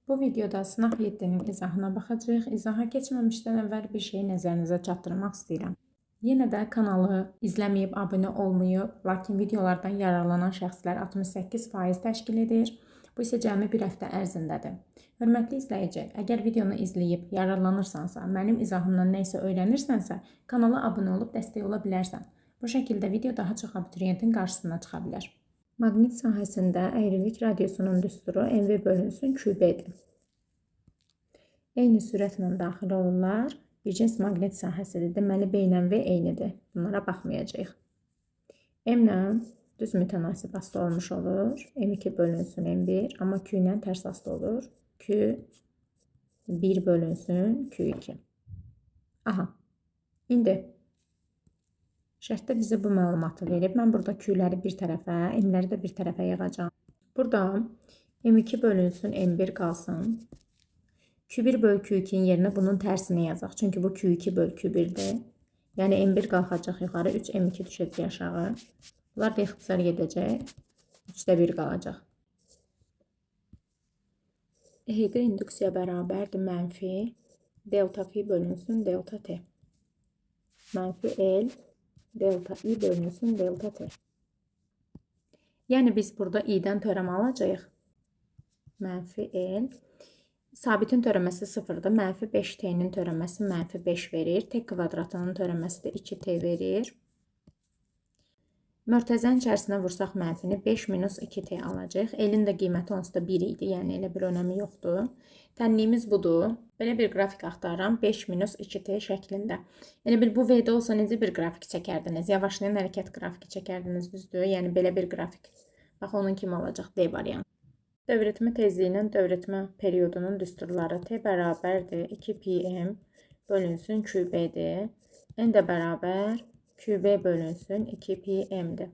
Bu videoda sınaq 7-nin izahına baxacağıq. İzaha keçməmişdən əvvəl bir şeyi nəzərinizə çatdırmaq istəyirəm. Yenə də kanalı izləməyib abunə olmayıb, lakin videolardan yararlanan şəxslər 68% təşkil edir. Bu isə cəmi bir həftə ərzindədir. Hörmətli izləyici, əgər videonu izləyib yararlanırsansa, mənim izahımdan nə isə öyrənirsənsə, kanala abunə olub dəstək ola bilərsən. Bu şəkildə video daha çox abituriyentin qarşısına çıxa bilər. Maqnit sahəsində əyrilik radiusunun düsturu MV bölünsün QB-dir. Eyni sürətlə daxil olurlar. Bir cins maqnit sahəsidir. Deməli, B ilə V eynidir. Bunlara baxmayacağıq. M ilə düz mütənasib asılı olmuş olur. M2 bölünsün M1, amma Q ilə tərs asılı olur. Q1 bölünsün Q2. Aha, indi şərtdə bizə bu məlumatı verib. Mən burada Q-ləri bir tərəfə, M-ləri də bir tərəfə yığacağım. Burada M2 bölünsün M1 qalsın. Q1 böl Q2'nin yerinə bunun tərsini yazaq. Çünki bu Q2 böl Q1'dir. Yəni M1 qalxacaq yuxarı, 3 M2 düşəcək aşağı. Bunlar da ixtisar gedəcək. 3'də 1 qalacaq. EHD induksiya bərabərdir mənfi delta F bölünsün delta T. Mənfi L delta I bölünsün delta T. Yəni biz burada I-dən törəmə alacağıq. Mənfi L. Sabitin törəməsi 0-dır. Mənfi 5T-nin törəməsi mənfi 5 verir. T kvadratının törəməsi də 2T verir. Mörtəzənin içərisinə vursaq mənfini 5 minus 2T alacaq. L-in də qiyməti onsuz da 1 idi. Yəni elə bir önəmi yoxdur. Tənliyimiz budur. Belə bir qrafik axtarıram. 5 minus 2T şəklində. Elə bil bu V-də olsa necə bir qrafik çəkərdiniz? Yavaşlayan hərəkət qrafiki çəkərdiniz, düzdür? Yəni belə bir qrafik. Bax, onun kimi olacaq D variantı. Dövretmə tezliyinin dövretmə periyodunun düsturları T bərabərdir 2πm bölünsün QB-dir. N də bərabər QB bölünsün 2πm-dir.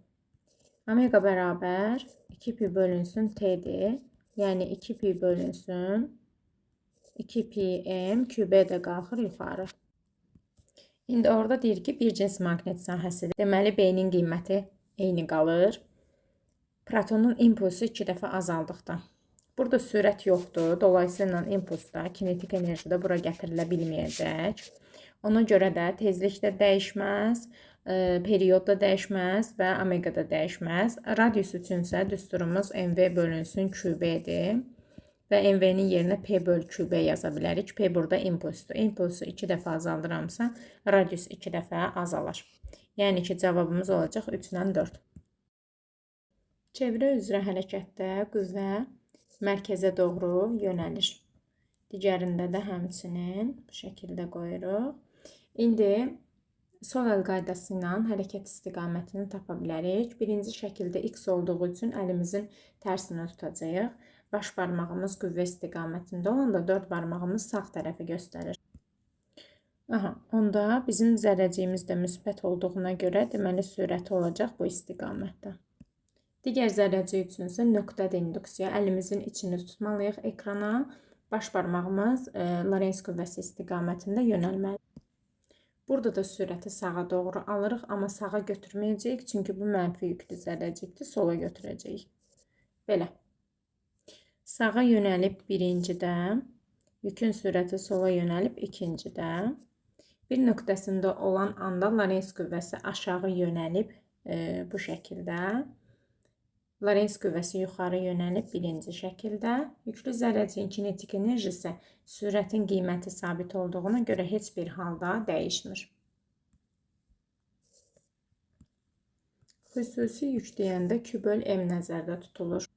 Omega bərabər 2π bölünsün T-dir. Yəni 2π bölünsün 2πm QB də qalxır yuxarı. İndi orada deyir ki, bir cins maqnit sahəsidir. Deməli, B-nin qiyməti eyni qalır. Protonun impulsu 2 dəfə azaldıqda. Burada sürət yoxdur. Dolayısıyla impulsda, kinetik enerji də bura gətirilə bilməyəcək. Ona görə də tezlik də dəyişməz, periyod da dəyişməz və omega da dəyişməz. Radius üçünsə düsturumuz MV bölünsün QB-dir. Və MV-nin yerinə P böl QB yaza bilərik. P burada impulsdur. Impulsu 2 dəfə azaldıramsa, radius 2 dəfə azalar. Yəni ki, cavabımız olacaq 3 ilə 4. Çevrə üzrə hərəkətdə qüvvə mərkəzə doğru yönəlir. Digərində də həmçinin bu şəkildə qoyuruq. İndi sol əl qaydası ilə hərəkət istiqamətini tapa bilərik. Birinci şəkildə X olduğu üçün əlimizin tərsini tutacağıq. Baş barmağımız qüvvə istiqamətində olanda 4 barmağımız sağ tərəfi göstərir. Aha, onda bizim zərrəciyimiz də müsbət olduğuna görə deməli sürəti olacaq bu istiqamətdə. Digər zərrəci üçünsə nöqtədə induksiya. Əlimizin içini tutmalıyıq ekrana. Baş barmağımız Lorentz qüvvəsi istiqamətində yönəlməli. Burada da sürəti sağa doğru alırıq, amma sağa götürməyəcəyik. Çünki bu mənfi yüklü zərrəcikdir. Sola götürəcəyik. Belə. Sağa yönəlib birincidə, yükün sürəti sola yönəlib ikincidə. Bir nöqtəsində olan anda Lorentz qüvvəsi aşağı yönəlib bu şəkildə. Lorentz qüvvəsi yuxarı yönəlib birinci şəkildə. Yüklü zərrəciyin kinetik enerjisi sürətin qiyməti sabit olduğuna görə heç bir halda dəyişmir. Xüsusi yük deyəndə Q böl M nəzərdə tutulur.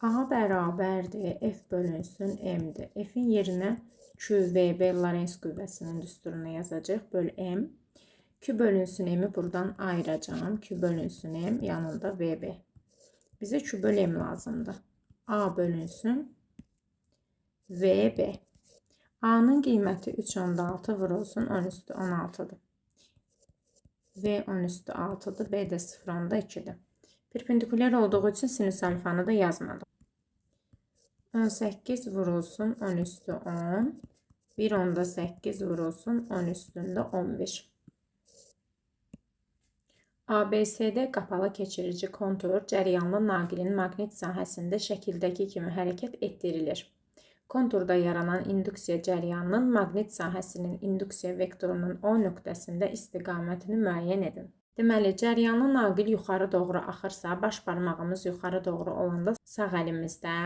A bərabərdir F bölünsün M-dir. F-in yerinə QVB Lorentz qüvvəsinin düsturunu yazacaq. Böl M. Q bölünsün M-i buradan ayıracağım. Q bölünsün M yanında VB. Bizə Q böl M lazımdır. A bölünsün VB. A-nın qiyməti 3/6 vurulsun 10 üstü 16'dır. V 10 üstü 6'dır. B də 0/2'dir. Perpendikulyar olduğu üçün sinüs alfanı da yazmadım. 18 vurulsun 10 üstü 10. 1/8 vurulsun 10 üstündə 11. ABCD qapalı keçirici kontur cəryanlı naqilin maqnit sahəsində şəkildəki kimi hərəkət etdirilir. Konturda yaranan induksiya cəryanının maqnit sahəsinin induksiya vektorunun O nöqtəsində istiqamətini müəyyən edin. Deməli, cəryanın naqil yuxarı doğru axırsa, baş barmağımız yuxarı doğru olanda sağ əlimizdə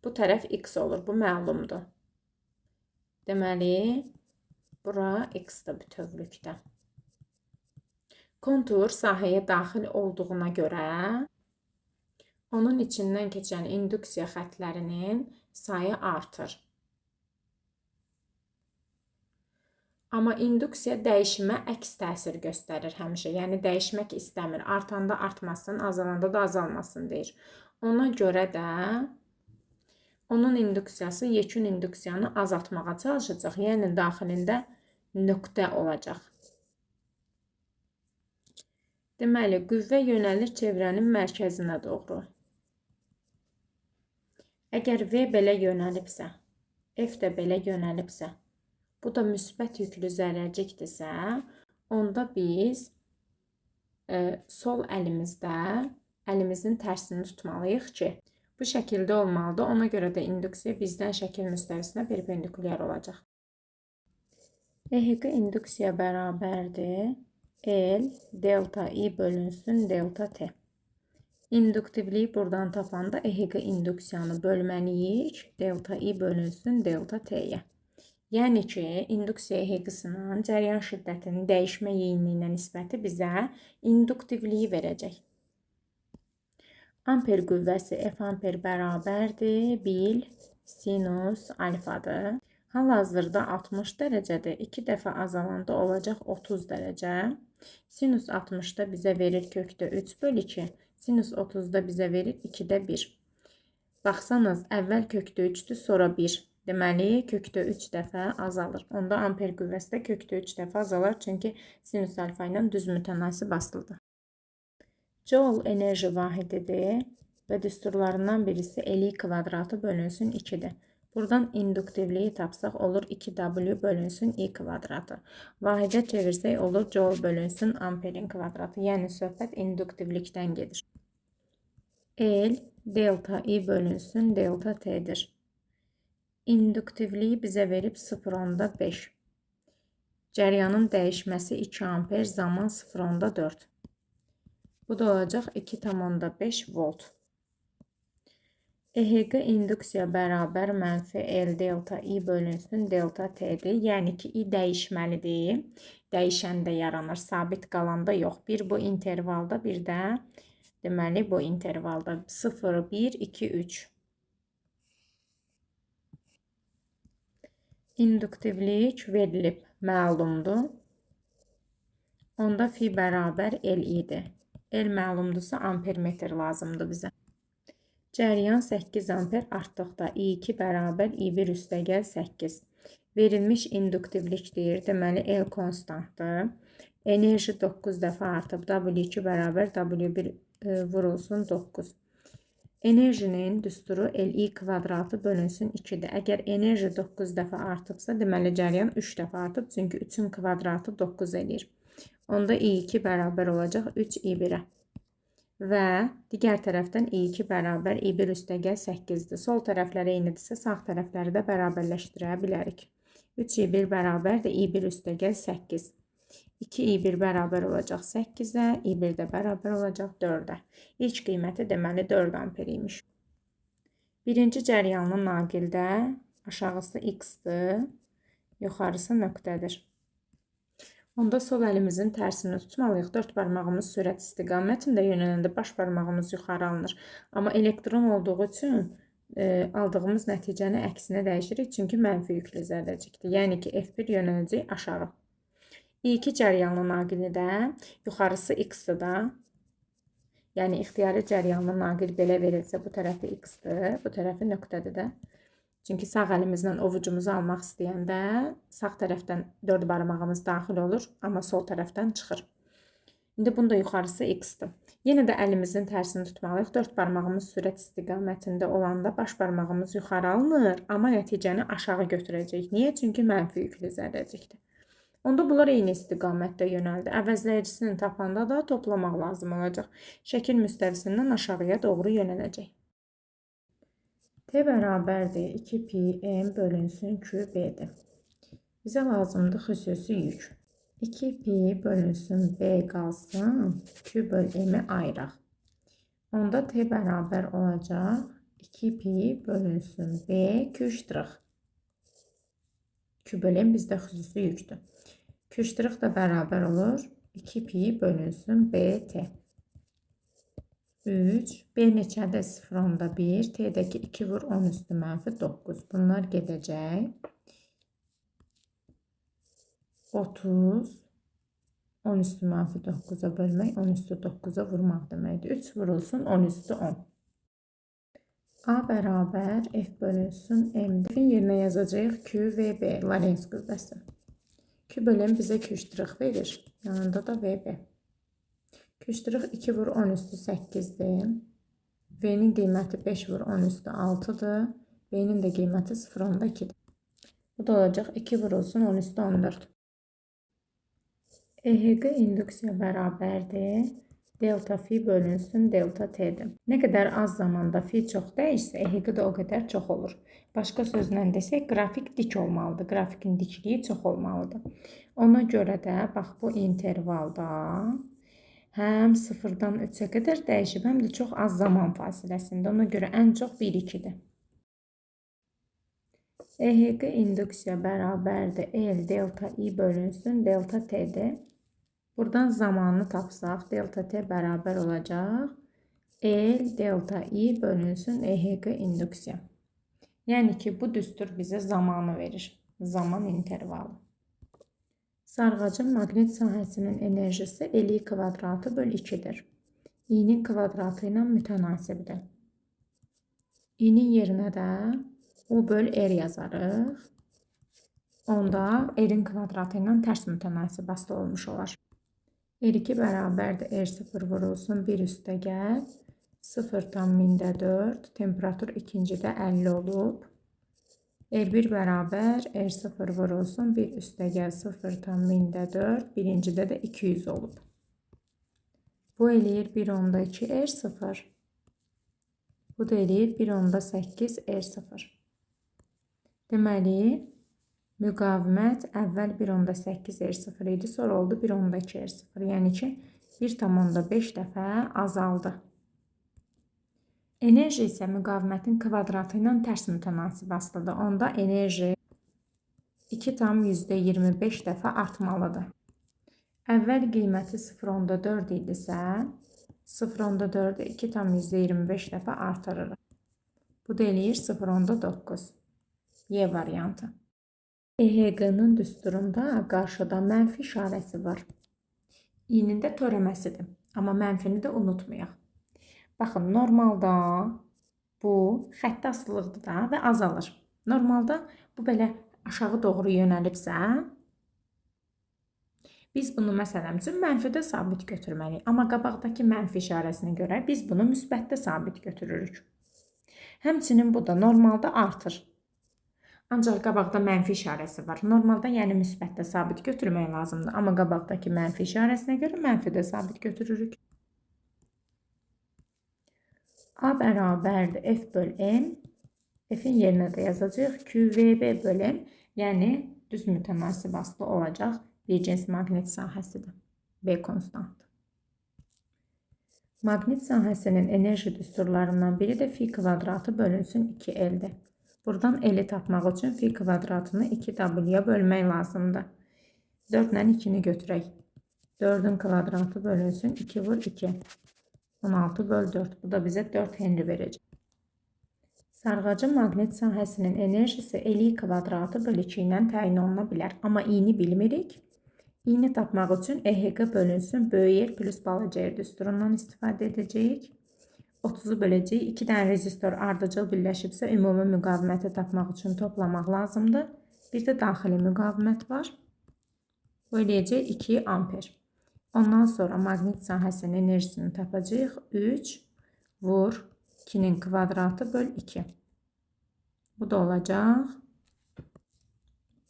bu tərəf X olur. Bu məlumdur. Deməli, bura X-dir bütövlükdə. Kontur sahəyə daxil olduğuna görə onun içindən keçən induksiya xətlərinin sayı artır. Amma induksiya dəyişimə əks təsir göstərir həmişə. Yəni, dəyişmək istəmir. Artanda artmasın, azalanda da azalmasın deyir. Ona görə də onun induksiyası yekun induksiyanı azaltmağa çalışacaq. Yəni, daxilində nöqtə olacaq. Deməli, qüvvə yönəlir çevrənin mərkəzinə doğru. Əgər V belə yönəlibsə, F də belə yönəlibsə, bu da müsbət yüklü zərərcikdirsə, onda biz sol əlimizdə əlimizin tərsini tutmalıyıq ki, bu şəkildə olmalıdır. Ona görə də induksiya bizdən şəkil müstəvisinə perpendikulyar olacaq. EHQ induksiya bərabərdir L delta I bölünsün delta T. İnduktivliyi buradan tapanda EHQ induksiyanı bölməliyik delta I bölünsün delta T-yə. Yəni ki, induksiya EHQ-sının cəryan şiddətinin dəyişmə yeyinliyinə nisbəti bizə induktivliyi verəcək. Amper qüvvəsi F amper bərabərdir 1 sinus alfadır. Hal-hazırda 60 dərəcədir. 2 dəfə azalanda olacaq 30 dərəcə. Sinus 60-da bizə verir kökdə 3 bölü 2. Sinus 30-da bizə verir 2-də 1. Baxsanız, əvvəl kökdə 3-dür, sonra 1. Deməli, kökdə 3 dəfə azalır. Onda amper qüvvəsi də kökdə 3 dəfə azalar, çünki sinus alfa ilə düz mütənasib asılıdır. Joule enerji vahididir və düsturlarından birisi L kvadratı bölünsün 2-dir. Buradan induktivliyi tapsaq olur 2W bölünsün I kvadratı. Vahidə çevirsək olur Joule bölünsün amperin kvadratı. Yəni, söhbət induktivlikdən gedir. L delta I bölünsün delta T'dir. İnduktivliyi bizə verib 0,5. Cəryanın dəyişməsi 2 amper zaman 0,4. Bu da olacaq 2,5 volt. EHQ induksiya bərabər mənfi L delta I bölünsün delta T'dir. Yəni ki, I dəyişməlidir. Dəyişəndə yaranır, sabit qalanda yox. Bir bu intervalda, bir də deməli bu intervalda 0, 1, 2, 3. İnduktivlik verilib, məlumdur. Onda fi bərabər L idi. L məlumdursa ampermetr lazımdır bizə. Cəryan 8 amper artdıqda I2 bərabər I1 üstəgəl 8. Verilmiş induktivlik deyir. Deməli, L konstantdır. Enerji 9 dəfə artıb. W2 bərabər W1 vurulsun 9. Enerjinin düsturu Li kvadratı bölünsün 2-dir. Əgər enerji 9 dəfə artıbsa, deməli, cəryan 3 dəfə artıb. Çünki 3-ün kvadratı 9 edir. Onda I2 bərabər olacaq 3 I1-ə. Və digər tərəfdən I2 bərabər I1 üstəgəl 8-dir. Sol tərəfləri eynidirsə, sağ tərəfləri də bərabərləşdirə bilərik. 3 I1 bərabərdir I1 üstəgəl 8. 2 I1 bərabər olacaq 8-ə, I1 də bərabər olacaq 4-ə. İlk qiyməti deməli 4 amper imiş. Birinci cəryanlı naqildə aşağısı X-dır, yuxarısı nöqtədir. Onda sol əlimizin tərsini tutmalıyıq. 4 barmağımız sürət istiqamətində yönələndə baş barmağımız yuxarı alınır. Amma elektron olduğu üçün aldığımız nəticəni əksinə dəyişirik. Çünki mənfi yüklü zərrəcikdir. Yəni ki, F1 yönələcək aşağı. I2 cəryanlı naqili də yuxarısı X-dır da. Yəni, ixtiyari cəryanlı naqil belə verilsə, bu tərəfi X-dır, bu tərəfi nöqtədir də. Çünki sağ əlimizlə ovucumuzu almaq istəyəndə sağ tərəfdən 4 barmağımız daxil olur, amma sol tərəfdən çıxır. İndi bunda yuxarısı X-dir. Yenə də əlimizin tərsini tutmalıyıq. 4 barmağımız sürət istiqamətində olanda baş barmağımız yuxarı alınır, amma nəticəni aşağı götürəcək. Niyə? Çünki mənfi yüklü zərrəcikdir. Onda bunlar eyni istiqamətdə yönəldi. Əvəzləyicisini tapanda da toplamaq lazım olacaq. Şəkil müstəvisindən aşağıya doğru yönələcək. T bərabərdir 2 pi m bölünsün q b'dir. Bizə lazımdır xüsusi yük. 2 pi bölünsün b qalsın, q böl m'i ayıraq. Onda t bərabər olacaq 2 pi bölünsün b q ştrix. Q böl m bizdə xüsusi yükdür. Q ştrix da bərabər olur 2 pi bölünsün bt. 3, b neçədir? 0, onda 1, t'dəki 2 vur 10 üstü mənfi 9. Bunlar gedəcək. 30, 10 üstü mənfi 9'a bölmək, 10 üstü 9'a vurmaq deməkdir. 3 vurulsun 10 üstü 10. A bərabər f bölünsün m'dir. F-in yerinə yazacağıq q v b, Lorentz qüvvəsi. Q böl m bizə q ştrix verir. Yanında da v b. Q ştrix 2 vur 10 üstü 8'dir. V'nin qiyməti 5 vur 10 üstü 6'dır. B'nin də qiyməti 0, onda 2'dir. Bu da olacaq 2 vurulsun 10 üstü 14. EHQ induksiya bərabərdir. Delta fi bölünsün delta t'dir. Nə qədər az zamanda fi çox dəyişsə, EHQ də o qədər çox olur. Başqa sözlə desək, qrafik dik olmalıdır. Qrafikin dikliyi çox olmalıdır. Ona görə də, bax bu intervalda həm 0-dan 3'ə qədər dəyişib, həm də çox az zaman fasiləsində. Ona görə ən çox 1-2'dir. EHQ induksiya bərabərdir. L delta I bölünsün delta T'dir. Buradan zamanını tapsaq, delta T bərabər olacaq. L delta I bölünsün EHQ induksiya. Yəni ki, bu düstur bizə zamanı verir. Zaman intervalı. Sarğacın maqnit sahəsinin enerjisi L kvadratı böl 2'dir. İ'nin kvadratı ilə mütənasibdir. İ'nin yerinə də U böl R yazarıq. Onda R'in kvadratı ilə tərs mütənasib asılı olmuş olar. R2 bərabərdir R0 vurulsun 1 üstə gəl. 0,4. Temperatur ikincidə 50 olub. R1 bərabər R0 vurulsun 1 üstə gəl 0,4. Birincidə də 200 olub. Bu eləyir 1,2 R0. Bu da eləyir 1,8 R0. Deməli, müqavimət əvvəl 1,8 R0 idi, sonra oldu 1,2 R0. Yəni ki, 1,5 dəfə azaldı. Enerji isə müqavimətin kvadratı ilə tərs mütənasib asılıdır. Onda enerji 2,25 dəfə artmalıdır. Əvvəl qiyməti 0,4 idisə, 0,4'ü 2,25 dəfə artırırıq. Bu da eləyir 0,9. Y variantı. EHQ-nın düsturunda qarşıda mənfi işarəsi var. İ'nin də törəməsidir. Amma mənfini də unutmayaq. Baxın, normalda bu xətti asılıqdır da və azalır. Normalda bu belə aşağı doğru yönəlibsə, biz bunu məsələn üçün mənfidə sabit götürməliyik. Amma qabaqdakı mənfi işarəsinə görə biz bunu müsbətdə sabit götürürük. Həmçinin bu da normalda artır. Ancaq qabaqda mənfi işarəsi var. Normalda yəni müsbətdə sabit götürmək lazımdır. Amma qabaqdakı mənfi işarəsinə görə mənfidə sabit götürürük. A bərabərdir F böl M. F'in yerinə də yazacağıq QVB böl M. Yəni düz mütənasib asılı olacaq bir cins maqnit sahəsidir. B konstantdır. Maqnit sahəsinin enerji düsturlarından biri də fi kvadratı bölünsün 2L'dir. Buradan L'yi tapmaq üçün fi kvadratını 2W'ya bölmək lazımdır. 4 ilə 2'ni götürək. 4'ün kvadratı bölünsün 2 vur 2. 16 böl 4. Bu da bizə 4 Henry verəcək. Sarğacın maqnit sahəsinin enerjisi L kvadratı böl 2 ilə təyin oluna bilər. Amma i'ni bilmirik. İ'ni tapmaq üçün EHQ bölünsün böyük R plus balaca R düsturundan istifadə edəcəyik. 30'u böləcəyik. 2 dənə rezistor ardıcıl birləşibsə ümumi müqaviməti tapmaq üçün toplamaq lazımdır. Bir də daxili müqavimət var. Bu eləyəcək 2 amper. Ondan sonra maqnit sahəsinin enerjisini tapacağıq. 3 vur 2'nin kvadratı böl 2. Bu da olacaq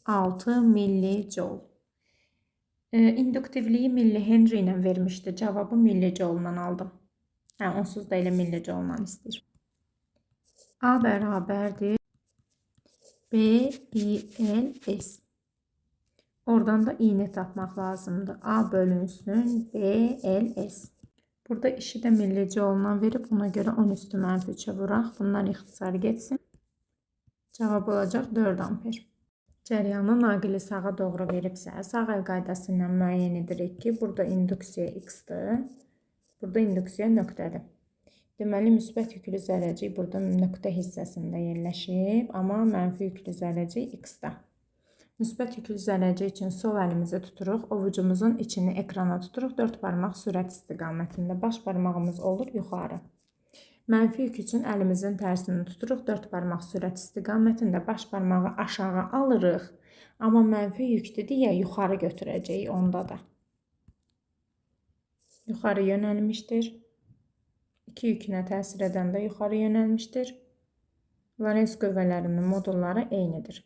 6 millijoule. İnduktivliyi millihenry ilə vermişdi. Cavabı millijoule ilə aldım. Onsuz da elə millijoule ilə istəyir. A bərabərdir BILS. Oradan da i-ni tapmaq lazımdır. A bölünsün BLS. Burada işi də millici olunan verib, ona görə 10 üstü mənfi 3'ə vuraq. Bunlar ixtisar getsin. Cavab olacaq 4 amper. Cəryanı naqili sağa doğru veribsə, sağ əl qaydası ilə müəyyən edirik ki, burada induksiya x-dır, burada induksiya nöqtədir. Deməli, müsbət yüklü zərrəcik burada nöqtə hissəsində yerləşib, amma mənfi yüklü zərrəcik x-da. Müsbət yüklü zərrəcik üçün sol əlimizi tuturuq, ovucumuzun içini ekrana tuturuq, 4 barmaq sürət istiqamətində, baş barmağımız olur yuxarı. Mənfi yük üçün əlimizin tərsini tuturuq, 4 barmaq sürət istiqamətində, baş barmağı aşağı alırıq. Amma mənfi yükdür deyə yuxarı götürəcəyik onda da. Yuxarı yönəlmişdir. 2 yükünə təsir edən də yuxarı yönəlmişdir. Lorentz qüvvələrinin modulları eynidir.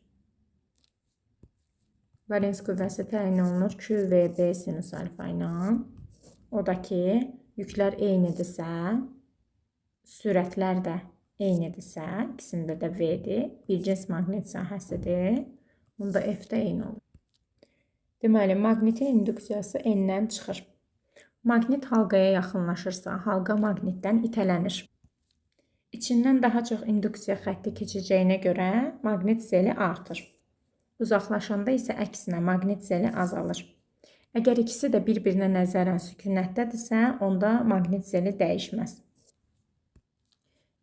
Lorentz qüvvəsi təyin olunur QVB sinus alfa ilə. O da ki, yüklər eynidirsə, sürətlər də eynidirsə, ikisində də V-dir, bircins maqnit sahəsidir, bunda F də eyni olur. Deməli, maqnitin induksiyası N-dən çıxır. Maqnit halqaya yaxınlaşırsa, halqa maqnitdən itələnir. İçindən daha çox induksiya xətti keçəcəyinə görə maqnit zeli artır. Uzaqlaşanda isə əksinə maqnit zeli azalır. Əgər ikisi də bir-birinə nəzərən sükunətdədirsə, onda maqnit zeli dəyişməz.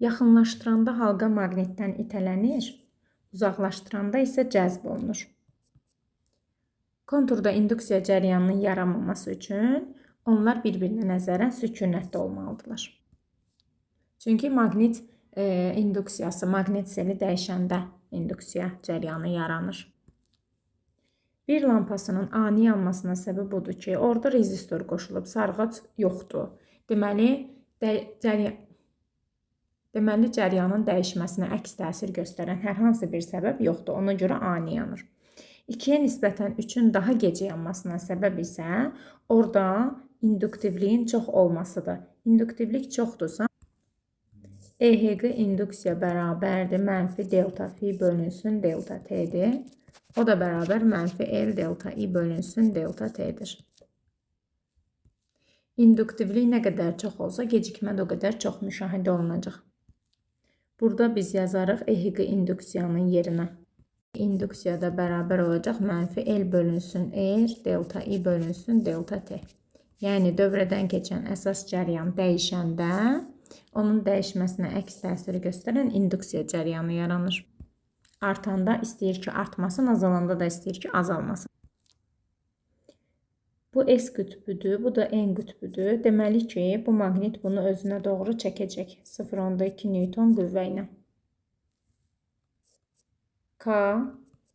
Yaxınlaşdıranda halqa maqnitdən itələnir, uzaqlaşdıranda isə cəzb olunur. Konturda induksiya cəryanının yaranmaması üçün onlar bir-birinə nəzərən sükunətdə olmalıdırlar. Çünki maqnit induksiyası, maqnit zeli dəyişəndə induksiya cəryanı yaranır. Bir lampasının ani yanmasına səbəb odur ki, orada rezistor qoşulub, sarğac yoxdur. Deməli, cəryanın dəyişməsinə əks təsir göstərən hər hansı bir səbəb yoxdur. Ona görə ani yanır. 2-yə nisbətən 3-ün daha gec yanmasına səbəb isə orada induktivliyin çox olmasıdır. İnduktivlik çoxdursa, EHQ induksiya bərabərdir mənfi delta fi bölünsün delta T'dir. O da bərabər mənfi L delta I bölünsün delta T'dir. İnduktivlik nə qədər çox olsa, gecikmə də o qədər çox müşahidə olunacaq. Burada biz yazarıq EHQ induksiyanın yerinə. İnduksiyada bərabər olacaq mənfi L bölünsün R delta I bölünsün delta T. Yəni, dövrədən keçən əsas cəryan dəyişəndə, onun dəyişməsinə əks təsir göstərən induksiya cəryanı yaranır. Artanda istəyir ki, artmasın, azalanda da istəyir ki, azalmasın. Bu S qütbüdür, bu da N qütbüdür. Deməli ki, bu maqnit bunu özünə doğru çəkəcək. 0,2 Newton qüvvə ilə. K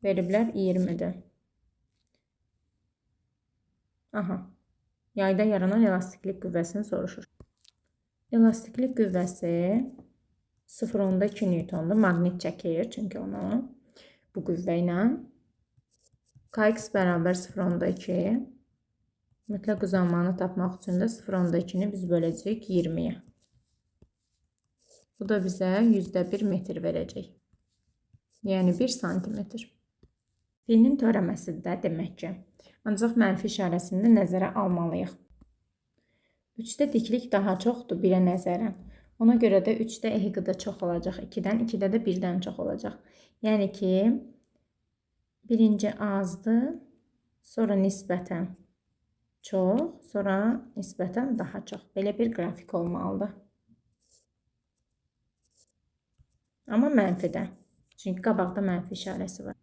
veriblər 20-dir. Aha, yayda yaranan elastiklik qüvvəsini soruşur. Elastiklik qüvvəsi 0,2 Newtondur. Maqnit çəkir, çünki onu bu qüvvə ilə. Kx bərabər 0,2. Mütləq uzanmanı tapmaq üçün də 0,2-ni biz böləcəyik 20-yə. Bu da bizə %1 metr verəcək. Yəni 1 santimetr. Fi-nin törəməsində demək ki, ancaq mənfi işarəsində nəzərə almalıyıq. 3-də diklik daha çoxdur 1-ə nəzərən. Ona görə də 3-də EHQ-da çox olacaq 2-dən, 2-də də 1-dən çox olacaq. Yəni ki, birinci azdır, sonra nisbətən çox, sonra nisbətən daha çox. Belə bir qrafik olmalıdır. Amma mənfidə. Çünki qabaqda mənfi işarəsi var.